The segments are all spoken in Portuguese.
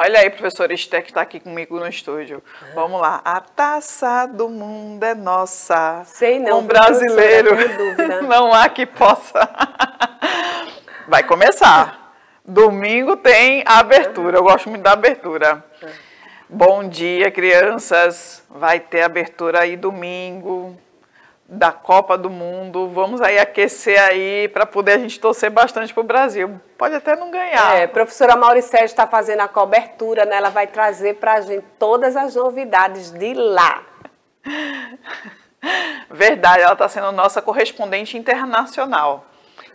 Olha aí, professora Esther, que está aqui comigo no estúdio. Vamos lá. A taça do mundo é nossa. Sei não, um brasileiro. Dúvida. Não há que possa. Vai começar. Domingo tem a abertura. Eu gosto muito da abertura. Bom dia, crianças. Vai ter abertura aí domingo da Copa do Mundo. Vamos aí aquecer aí para poder a gente torcer bastante para o Brasil. Pode até não ganhar. Professora Mauricéia está fazendo a cobertura, né? Ela vai trazer para a gente todas as novidades de lá. Verdade, ela está sendo nossa correspondente internacional.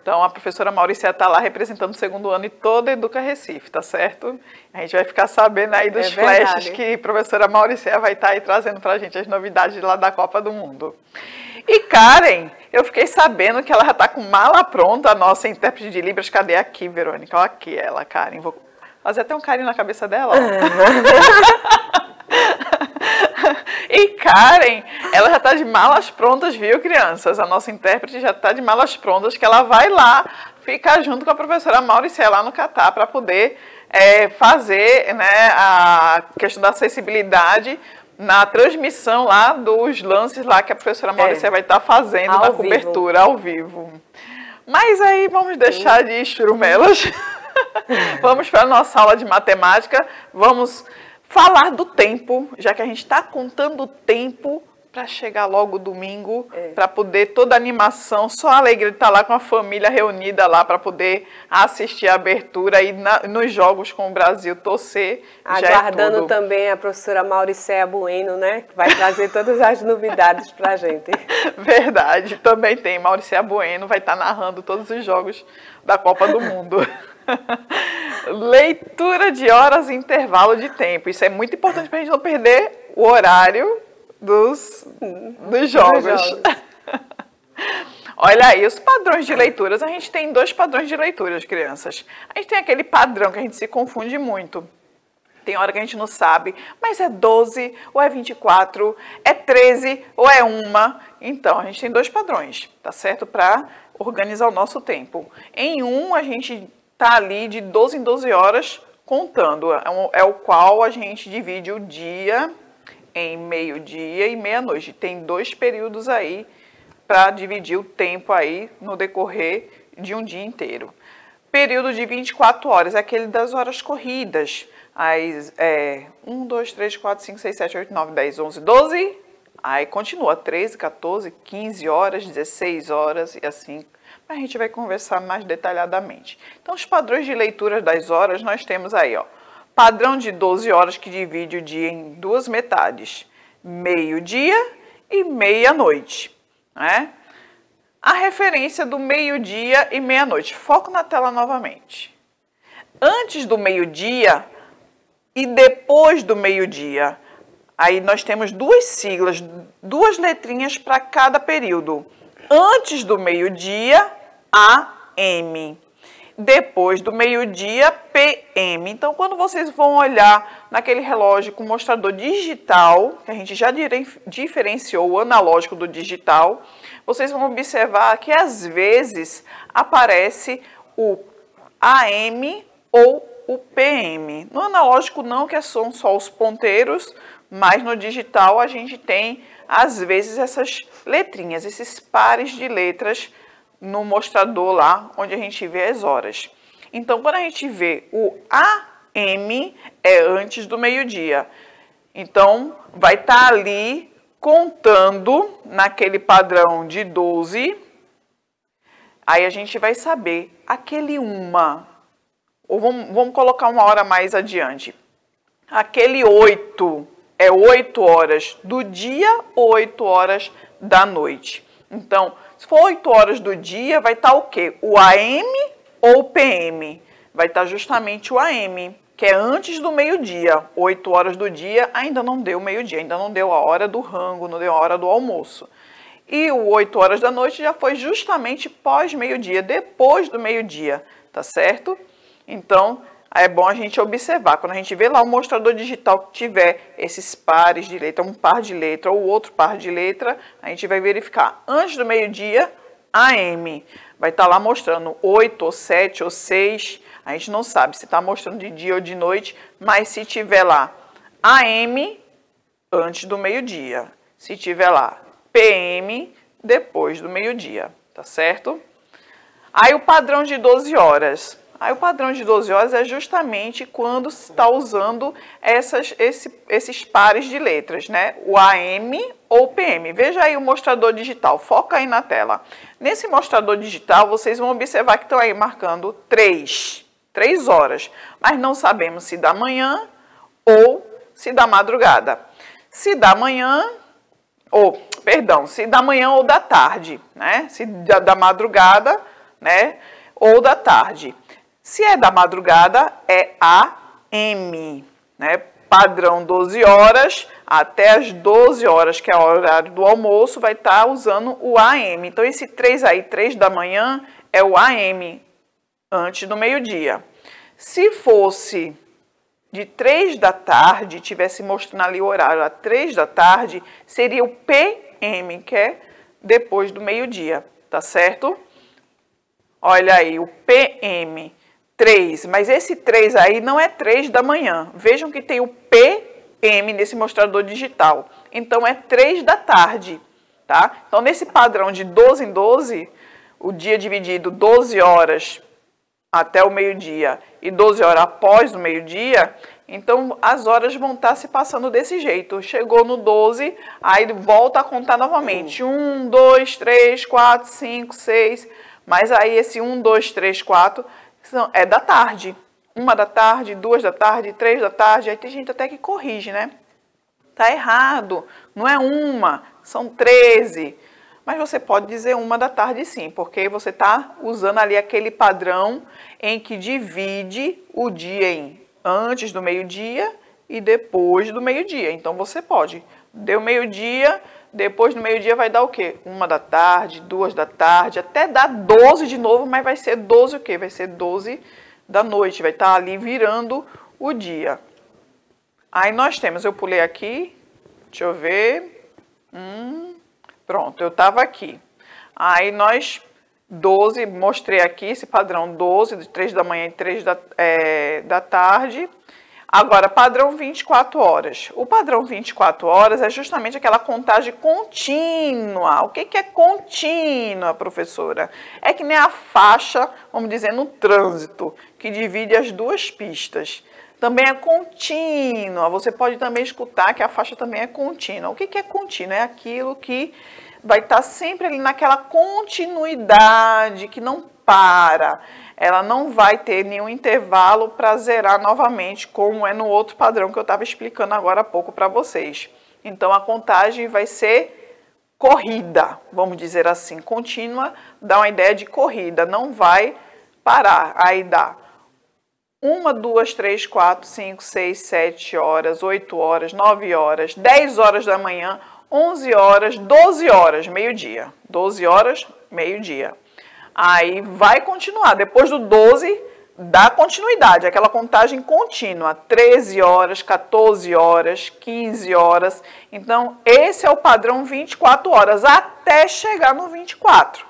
Então, a professora Mauricéia está lá representando o segundo ano e toda a Educa Recife, tá certo? A gente vai ficar sabendo aí dos flashes que a professora Mauricéia vai estar aí trazendo para a gente as novidades lá da Copa do Mundo. E Karen, eu fiquei sabendo que ela já está com mala pronta, a nossa intérprete de Libras. Cadê aqui, Verônica? Olha aqui ela, Karen. Vou fazer até um carinho na cabeça dela. E Karen, ela já está de malas prontas, viu, crianças? A nossa intérprete já está de malas prontas, que ela vai lá ficar junto com a professora Mauricéia lá no Catar para poder fazer, né, a questão da acessibilidade na transmissão lá dos lances lá que a professora Mauricéia vai estar fazendo na cobertura ao vivo. Mas aí vamos deixar de churumelas. Vamos para a nossa aula de matemática. Vamos falar do tempo, já que a gente está contando o tempo para chegar logo domingo, para poder toda a animação, só a alegria de estar lá com a família reunida lá para poder assistir a abertura e nos jogos com o Brasil, torcer. Aguardando também a professora Mauricéia Bueno, né? Que vai trazer todas as novidades para a gente. Verdade, também tem. Mauricéia Bueno vai estar narrando todos os jogos da Copa do Mundo. Leitura de horas e intervalo de tempo. Isso é muito importante para a gente não perder o horário dos jogos. Olha aí, os padrões de leituras. A gente tem dois padrões de leituras, crianças. A gente tem aquele padrão que a gente se confunde muito. Tem hora que a gente não sabe, mas é 12 ou é 24, é 13 ou é 1. Então, a gente tem dois padrões, tá certo? Para organizar o nosso tempo. Em um, a gente está ali de 12 em 12 horas contando. É o qual a gente divide o dia em meio-dia e meia-noite. Tem 2 períodos aí para dividir o tempo aí no decorrer de um dia inteiro. Período de 24 horas é aquele das horas corridas. As 1, 2, 3, 4, 5, 6, 7, 8, 9, 10, 11, 12. Aí continua 13, 14, 15 horas, 16 horas e assim. A gente vai conversar mais detalhadamente. Então, os padrões de leitura das horas, nós temos aí, ó. Padrão de 12 horas que divide o dia em 2 metades. Meio-dia e meia-noite, né? A referência do meio-dia e meia-noite. Foco na tela novamente. Antes do meio-dia e depois do meio-dia. Aí nós temos 2 siglas, 2 letrinhas para cada período. Antes do meio-dia, AM. Depois do meio-dia, PM. Então, quando vocês vão olhar naquele relógio com mostrador digital, que a gente já diferenciou o analógico do digital, vocês vão observar que às vezes aparece o AM ou o PM. No analógico não, que são só os ponteiros, mas no digital a gente tem, às vezes, essas letrinhas, esses pares de letras no mostrador lá, onde a gente vê as horas. Então, quando a gente vê o AM, é antes do meio-dia. Então, vai estar ali contando naquele padrão de 12. Aí a gente vai saber aquele 1, ou vamos colocar uma hora mais adiante. Aquele 8 é 8 horas do dia ou 8 horas da noite. Então, se for 8 horas do dia, vai estar o quê? O AM ou o PM? Vai estar justamente o AM, que é antes do meio-dia. 8 horas do dia ainda não deu meio-dia, ainda não deu a hora do rango, não deu a hora do almoço. E o 8 horas da noite já foi justamente pós-meio-dia, depois do meio-dia, tá certo? Então, é bom a gente observar. Quando a gente vê lá o mostrador digital que tiver esses pares de letra, um par de letra ou outro par de letra, a gente vai verificar antes do meio-dia AM vai estar lá mostrando 8 ou 7 ou 6, a gente não sabe se está mostrando de dia ou de noite, mas se tiver lá AM, antes do meio-dia. Se tiver lá PM, depois do meio-dia, tá certo? Aí o padrão de 12 horas. Aí o padrão de 12 horas é justamente quando se está usando esses pares de letras, né? O AM ou PM. Veja aí o mostrador digital, foca aí na tela. Nesse mostrador digital, vocês vão observar que estão aí marcando 3 horas, mas não sabemos se da manhã ou se da madrugada. Se da manhã, se da manhã ou da tarde, né? Se da madrugada, né? Ou da tarde. Se é da madrugada, é AM, né? Padrão 12 horas até as 12 horas, que é o horário do almoço, vai estar usando o AM. Então, esse 3 aí, 3 da manhã, é o AM, antes do meio-dia. Se fosse de 3 da tarde, tivesse mostrando ali o horário a 3 da tarde, seria o PM, que é depois do meio-dia, tá certo? Olha aí, o PM, 3, mas esse 3 aí não é 3 da manhã. Vejam que tem o PM nesse mostrador digital. Então, é 3 da tarde, tá? Então, nesse padrão de 12 em 12, o dia dividido 12 horas até o meio-dia e 12 horas após o meio-dia, então as horas vão estar se passando desse jeito. Chegou no 12, aí volta a contar novamente. 1, 2, 3, 4, 5, 6. Mas aí esse 1, 2, 3, 4 é da tarde. 1 da tarde, 2 da tarde, 3 da tarde. Aí tem gente até que corrige, né? Tá errado. Não é 1, são 13. Mas você pode dizer 1 da tarde sim, porque você está usando ali aquele padrão em que divide o dia em antes do meio-dia e depois do meio-dia. Então, você pode. Deu meio-dia, depois do meio-dia vai dar o quê? 1 da tarde, 2 da tarde, até dar 12 de novo, mas vai ser 12 o quê? Vai ser 12 da noite, vai estar ali virando o dia. Aí nós temos, eu pulei aqui, deixa eu ver, pronto, eu estava aqui. Aí nós, 12, mostrei aqui esse padrão 12, de 3 da manhã e 3 da tarde. Agora, padrão 24 horas. O padrão 24 horas é justamente aquela contagem contínua. O que é contínua, professora? É que nem a faixa, vamos dizer, no trânsito, que divide as duas pistas. Também é contínua. Você pode também escutar que a faixa também é contínua. O que é contínua? É aquilo que vai estar sempre ali naquela continuidade, que não para. Ela não vai ter nenhum intervalo para zerar novamente, como é no outro padrão que eu estava explicando agora há pouco para vocês. Então, a contagem vai ser corrida, vamos dizer assim, contínua, dá uma ideia de corrida, não vai parar. Aí dá 1, 2, 3, 4, 5, 6, 7 horas, 8 horas, 9 horas, 10 horas da manhã, 11 horas, 12 horas, meio-dia. 12 horas, meio-dia. Aí vai continuar. Depois do 12, dá continuidade, aquela contagem contínua. 13 horas, 14 horas, 15 horas. Então, esse é o padrão 24 horas, até chegar no 24.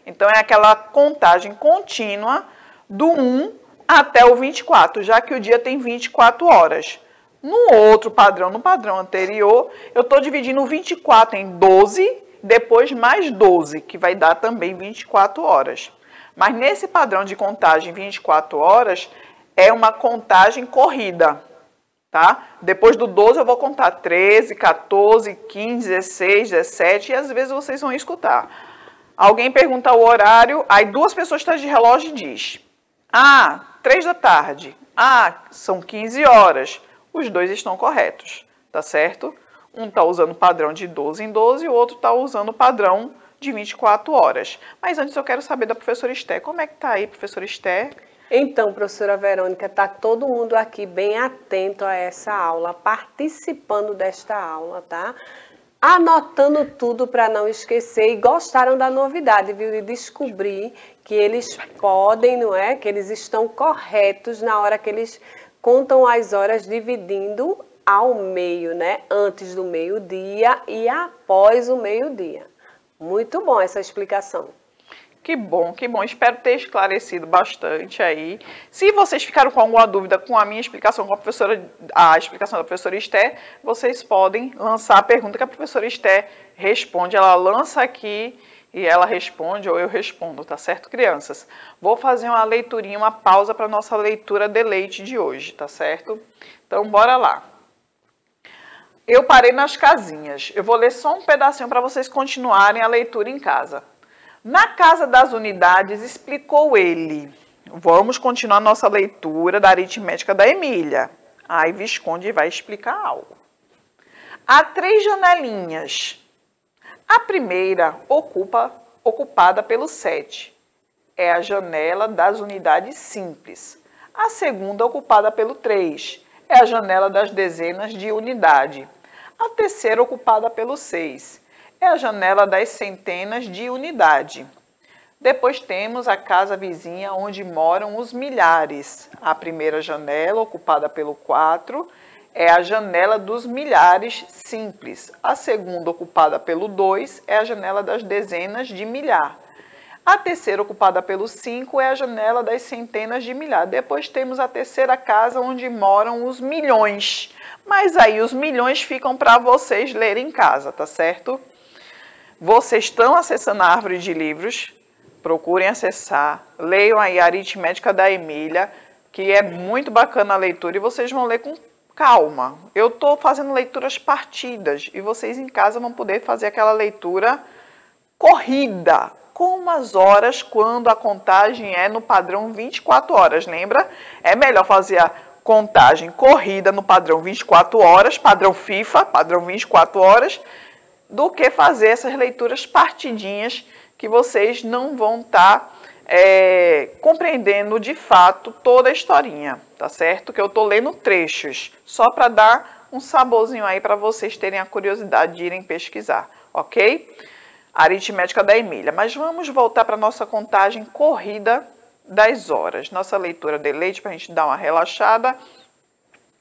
Então, é aquela contagem contínua do 1 até o 24, já que o dia tem 24 horas. No outro padrão, no padrão anterior, eu estou dividindo o 24 em 12, depois mais 12, que vai dar também 24 horas. Mas nesse padrão de contagem 24 horas, é uma contagem corrida, tá? Depois do 12 eu vou contar 13, 14, 15, 16, 17 e às vezes vocês vão escutar. Alguém pergunta o horário, aí duas pessoas estão de relógio e diz: 3 da tarde, são 15 horas. Os dois estão corretos, tá certo? Um está usando o padrão de 12 em 12 e o outro está usando o padrão de 24 horas. Mas antes eu quero saber da professora Esther. Como é que está aí, professora Esther? Então, professora Verônica, está todo mundo aqui bem atento a essa aula, participando desta aula, tá? Anotando tudo para não esquecer e gostaram da novidade, viu? De descobrir que eles podem, não é? Que eles estão corretos na hora que eles contam as horas dividindo ao meio, né? Antes do meio-dia e após o meio-dia. Muito bom essa explicação. Que bom, que bom. Espero ter esclarecido bastante aí. Se vocês ficaram com alguma dúvida com a minha explicação, com a explicação da professora Esté, vocês podem lançar a pergunta que a professora Esté responde. Ela lança aqui e ela responde ou eu respondo, tá certo, crianças? Vou fazer uma leiturinha, uma pausa para a nossa leitura de leite de hoje, tá certo? Então, bora lá. Eu parei nas casinhas. Eu vou ler só um pedacinho para vocês continuarem a leitura em casa. Na casa das unidades, explicou ele. Vamos continuar nossa leitura da aritmética da Emília. Aí Visconde vai explicar algo. Há 3 janelinhas. A primeira ocupada pelo 7. É a janela das unidades simples. A segunda ocupada pelo 3. É a janela das dezenas de unidade. A terceira ocupada pelo 6. É a janela das centenas de unidade. Depois temos a casa vizinha onde moram os milhares. A primeira janela, ocupada pelo 4, é a janela dos milhares simples. A segunda, ocupada pelo 2, é a janela das dezenas de milhar. A terceira, ocupada pelo 5, é a janela das centenas de milhar. Depois temos a terceira casa onde moram os milhões. Mas aí os milhões ficam para vocês lerem em casa, tá certo? Vocês estão acessando a árvore de livros, procurem acessar, leiam aí a aritmética da Emília, que é muito bacana a leitura e vocês vão ler com calma. Eu estou fazendo leituras partidas e vocês em casa vão poder fazer aquela leitura corrida, com umas horas, quando a contagem é no padrão 24 horas, lembra? É melhor fazer a contagem corrida no padrão 24 horas, padrão FIFA, padrão 24 horas, do que fazer essas leituras partidinhas que vocês não vão estar compreendendo de fato toda a historinha, tá certo? Que eu tô lendo trechos, só para dar um saborzinho aí para vocês terem a curiosidade de irem pesquisar, ok? Aritmética da Emília. Mas vamos voltar para a nossa contagem corrida das horas. Nossa leitura de leite para a gente dar uma relaxada.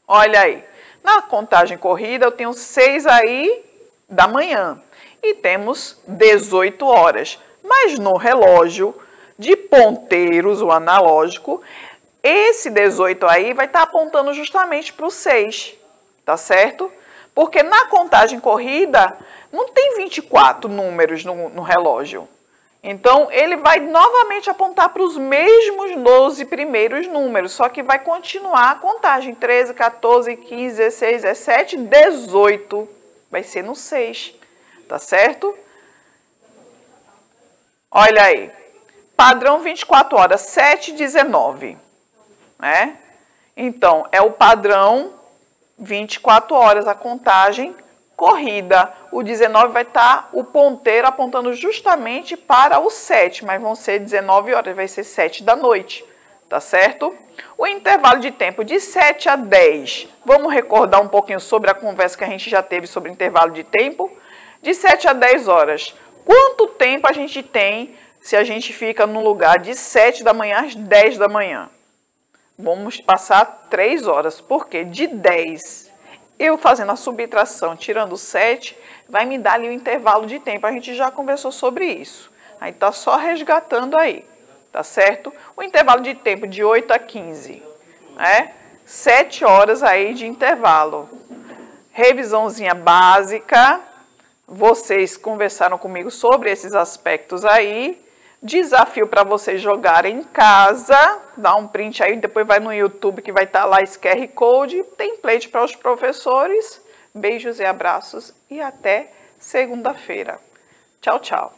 Olha aí, na contagem corrida eu tenho 6 aí da manhã e temos 18 horas, mas no relógio de ponteiros, o analógico, esse 18 aí vai estar apontando justamente para o 6, tá certo? Porque na contagem corrida não tem 24 números no relógio, então ele vai novamente apontar para os mesmos 12 primeiros números, só que vai continuar a contagem, 13, 14, 15, 16, 17, 18, vai ser no 6, tá certo? Olha aí, padrão 24 horas, 7, 19, né? Então, é o padrão 24 horas, a contagem corrida. O 19 vai estar o ponteiro apontando justamente para o 7, mas vão ser 19 horas, vai ser 7 da noite, tá certo? O intervalo de tempo de 7 a 10, vamos recordar um pouquinho sobre a conversa que a gente já teve sobre intervalo de tempo? De 7 a 10 horas, quanto tempo a gente tem se a gente fica no lugar de 7 da manhã às 10 da manhã? Vamos passar 3 horas, porque de 10, eu fazendo a subtração, tirando 7, vai me dar ali o intervalo de tempo. A gente já conversou sobre isso. Aí tá só resgatando aí, tá certo? O intervalo de tempo de 8 a 15, né? 7 horas aí de intervalo. Revisãozinha básica. Vocês conversaram comigo sobre esses aspectos aí. Desafio para vocês jogarem em casa. Dá um print aí, depois vai no YouTube que vai estar lá esse QR Code. Template para os professores. Beijos e abraços e até segunda-feira. Tchau, tchau.